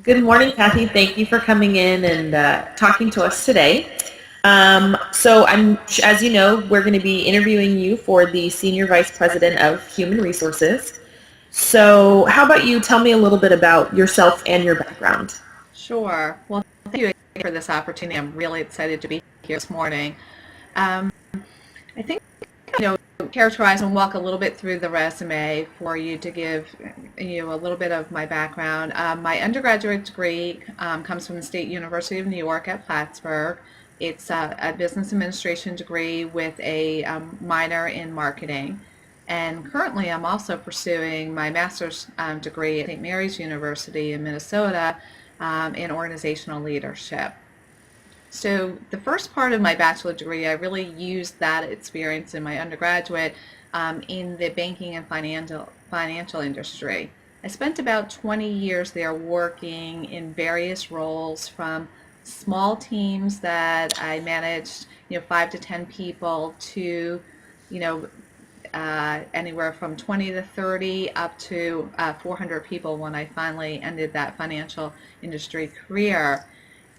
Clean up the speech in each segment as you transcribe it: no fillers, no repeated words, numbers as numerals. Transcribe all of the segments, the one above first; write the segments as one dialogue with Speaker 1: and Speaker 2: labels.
Speaker 1: Good morning, Kathy. Thank you for coming in and talking to us today. As you know, we're going to be interviewing you for the Senior Vice President of Human Resources. So how about you tell me a little bit about yourself and your background?
Speaker 2: Sure. Well, thank you for this opportunity. I'm really excited to be here this morning. Um, I think, characterize and walk a little bit through the resume for you to give you a little bit of my background. My undergraduate degree comes from the State University of New York at Plattsburgh. It's a business administration degree with a minor in marketing. And currently, I'm also pursuing my master's degree at St. Mary's University in Minnesota in organizational leadership. So the first part of my bachelor degree, I really used that experience in my undergraduate in the banking and financial industry. I spent about 20 years there working in various roles, from small teams that I managed, 5 to 10 people, to, you know, anywhere from 20 to 30 up to 400 people when I finally ended that financial industry career.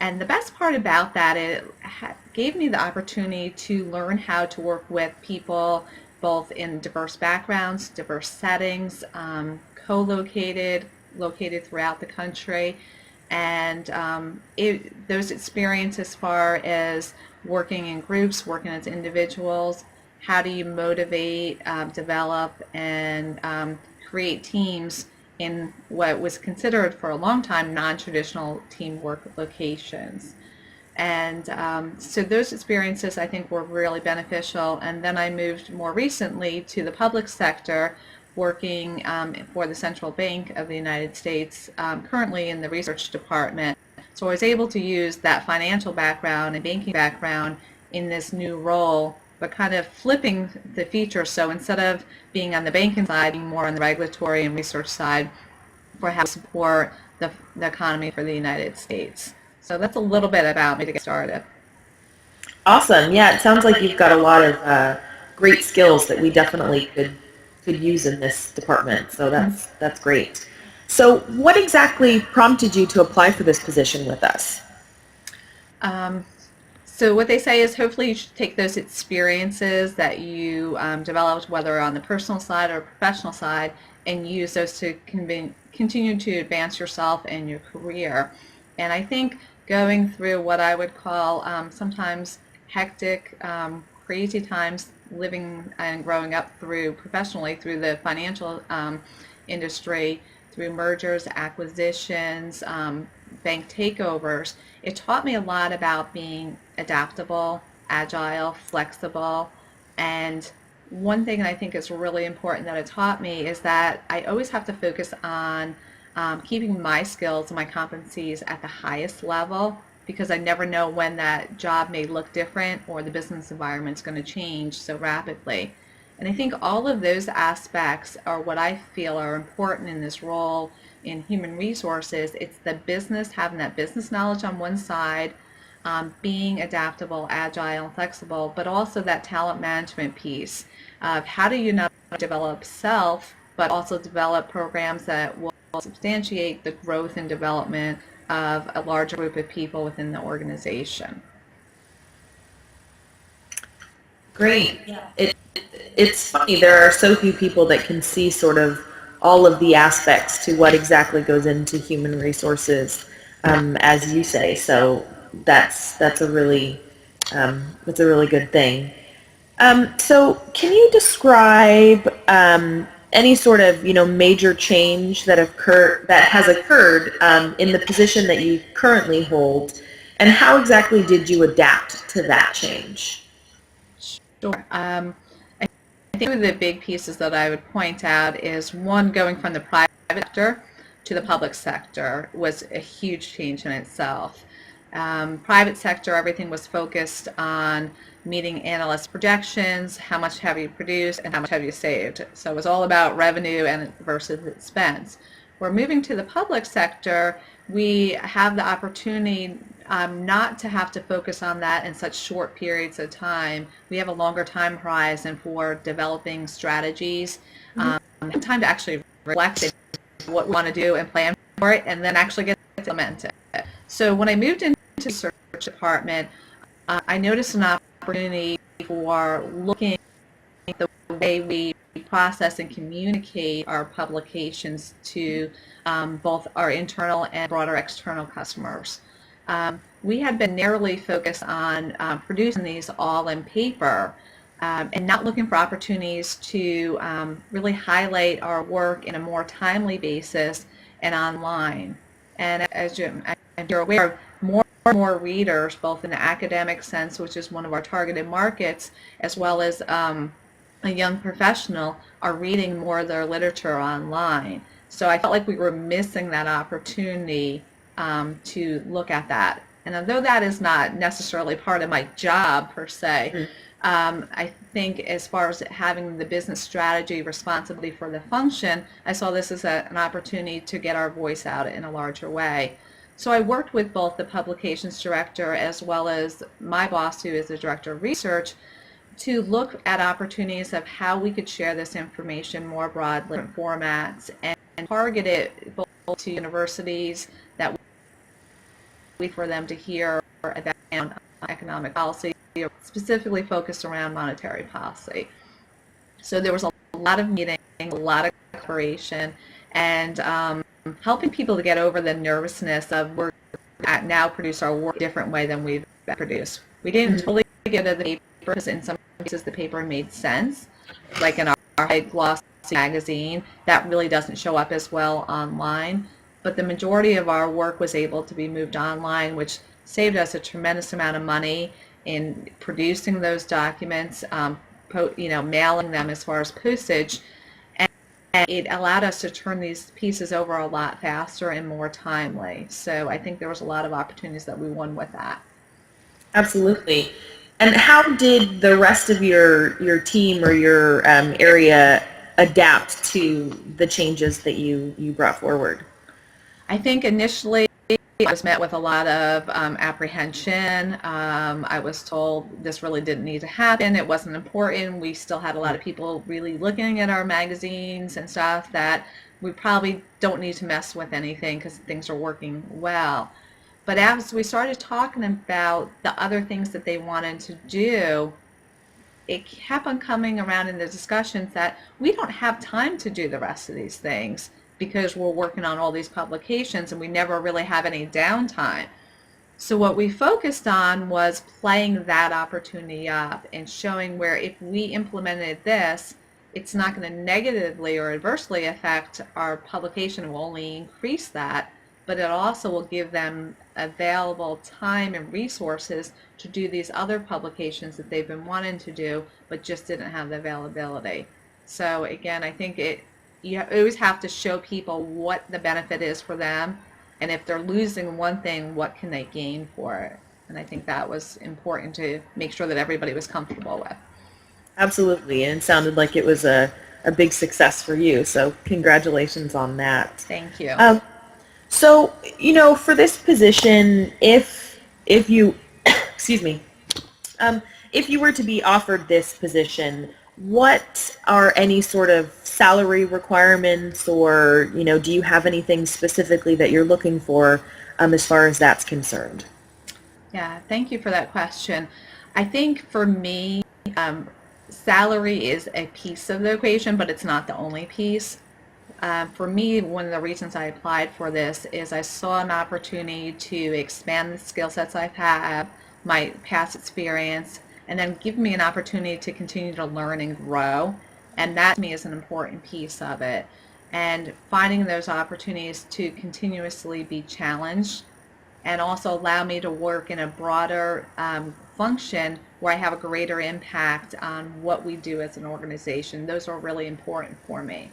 Speaker 2: And the best part about that, it gave me the opportunity to learn how to work with people both in diverse backgrounds, diverse settings, located throughout the country. And those experiences as far as working in groups, working as individuals, how do you motivate, develop, and create teams in what was considered for a long time non-traditional teamwork locations. And so those experiences I think were really beneficial. And then I moved more recently to the public sector, working for the Central Bank of the United States, currently in the research department. So I was able to use that financial background and banking background in this new role, but kind of flipping the feature. So instead of being on the banking side, being more on the regulatory and research side for how to support the economy for the United States. So that's a little bit about me to get started.
Speaker 1: Awesome. Yeah, it sounds like you've got a lot of great skills that we definitely could use in this department. So that's great. So what exactly prompted you to apply for this position with us?
Speaker 2: Um, so what they say is hopefully you should take those experiences that you developed, whether on the personal side or professional side, and use those to continue to advance yourself and your career. And I think going through what I would call sometimes hectic, crazy times, living and growing up through professionally through the financial industry, through mergers, acquisitions, bank takeovers, it taught me a lot about being adaptable, agile, flexible. And one thing that I think is really important that it taught me is that I always have to focus on keeping my skills and my competencies at the highest level, because I never know when that job may look different or the business environment is going to change so rapidly. And I think all of those aspects are what I feel are important in this role in human resources. It's the business, having that business knowledge on one side, being adaptable, agile, and flexible, but also that talent management piece of how do you not only develop self, but also develop programs that will substantiate the growth and development of a larger group of people within the organization.
Speaker 1: Great. It's funny, there are so few people that can see sort of all of the aspects to what exactly goes into human resources, as you say. So that's a really good thing. So can you describe any sort of major change that has occurred in the position that you currently hold, and how exactly did you adapt to that change?
Speaker 2: Sure. I think one of the big pieces that I would point out is, one, going from the private sector to the public sector was a huge change in itself. Private sector, everything was focused on meeting analyst projections, how much have you produced, and how much have you saved. So it was all about revenue and versus expense. We're moving to the public sector, we have the opportunity not to have to focus on that in such short periods of time. We have a longer time horizon for developing strategies, time to actually reflect on what we want to do and plan for it, and then actually get implement it. So when I moved into the search department, I noticed an opportunity for looking at the way we process and communicate our publications to both our internal and broader external customers. We had been narrowly focused on producing these all in paper and not looking for opportunities to really highlight our work in a more timely basis and online. And as you're aware, more and more readers, both in the academic sense, which is one of our targeted markets, as well as a young professional, are reading more of their literature online. So I felt like we were missing that opportunity to look at that. And although that is not necessarily part of my job per se, I think as far as having the business strategy responsibility for the function, I saw this as an opportunity to get our voice out in a larger way. So I worked with both the publications director as well as my boss, who is the director of research, to look at opportunities of how we could share this information more broadly in formats and target it both to universities that we for them to hear about economic policy, specifically focused around monetary policy. So there was a lot of meeting, a lot of collaboration, and helping people to get over the nervousness of we're now produce our work a different way than we've produced. We didn't totally get into the paper because in some cases the paper made sense, like in our high glossy magazine, that really doesn't show up as well online. But the majority of our work was able to be moved online, which saved us a tremendous amount of money in producing those documents, mailing them as far as postage, and it allowed us to turn these pieces over a lot faster and more timely. So I think there was a lot of opportunities that we won with that.
Speaker 1: Absolutely. And how did the rest of your team or your area adapt to the changes that you brought forward?
Speaker 2: I think initially I was met with a lot of apprehension. I was told this really didn't need to happen. It wasn't important. We still had a lot of people really looking at our magazines and stuff that we probably don't need to mess with anything because things are working well. But as we started talking about the other things that they wanted to do, it kept on coming around in the discussions that we don't have time to do the rest of these things because we're working on all these publications and we never really have any downtime. So what we focused on was playing that opportunity up and showing where if we implemented this, it's not going to negatively or adversely affect our publication. It will only increase that, but it also will give them available time and resources to do these other publications that they've been wanting to do, but just didn't have the availability. So again, I think you always have to show people what the benefit is for them, and if they're losing one thing, what can they gain for it? And I think that was important to make sure that everybody was comfortable with.
Speaker 1: Absolutely, and it sounded like it was a big success for you, so congratulations on that.
Speaker 2: Thank you.
Speaker 1: So, for this position, if you, excuse me, if you were to be offered this position, what are any sort of salary requirements, or do you have anything specifically that you're looking for as far as that's concerned?
Speaker 2: Yeah, thank you for that question. I think for me, salary is a piece of the equation, but it's not the only piece. For me, one of the reasons I applied for this is I saw an opportunity to expand the skill sets I've had, my past experience, and then give me an opportunity to continue to learn and grow. And that to me is an important piece of it. And finding those opportunities to continuously be challenged and also allow me to work in a broader function where I have a greater impact on what we do as an organization. Those are really important for me.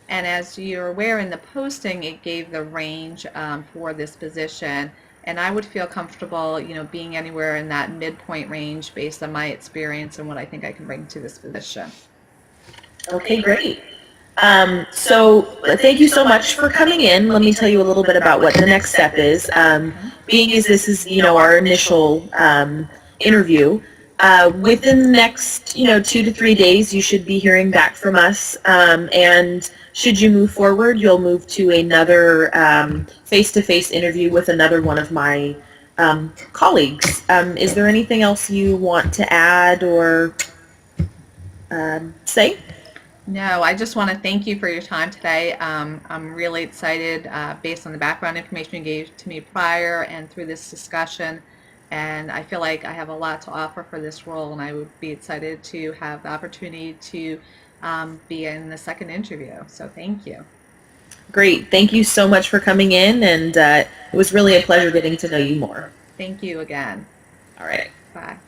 Speaker 2: And as you're aware in the posting, it gave the range for this position. And I would feel comfortable, being anywhere in that midpoint range based on my experience and what I think I can bring to this position.
Speaker 1: Okay, great. So thank you so much for coming in. Let me tell you a little bit about what the next step is. Being as this is, our initial interview, Within the next, 2 to 3 days, you should be hearing back from us. And should you move forward, you'll move to another face-to-face interview with another one of my colleagues. Is there anything else you want to add or say?
Speaker 2: No, I just want to thank you for your time today. I'm really excited based on the background information you gave to me prior and through this discussion. And I feel like I have a lot to offer for this role, and I would be excited to have the opportunity to be in the second interview. So thank you.
Speaker 1: Great. Thank you so much for coming in, and it was really a pleasure getting to know you more.
Speaker 2: Thank you again.
Speaker 1: All right.
Speaker 2: Bye.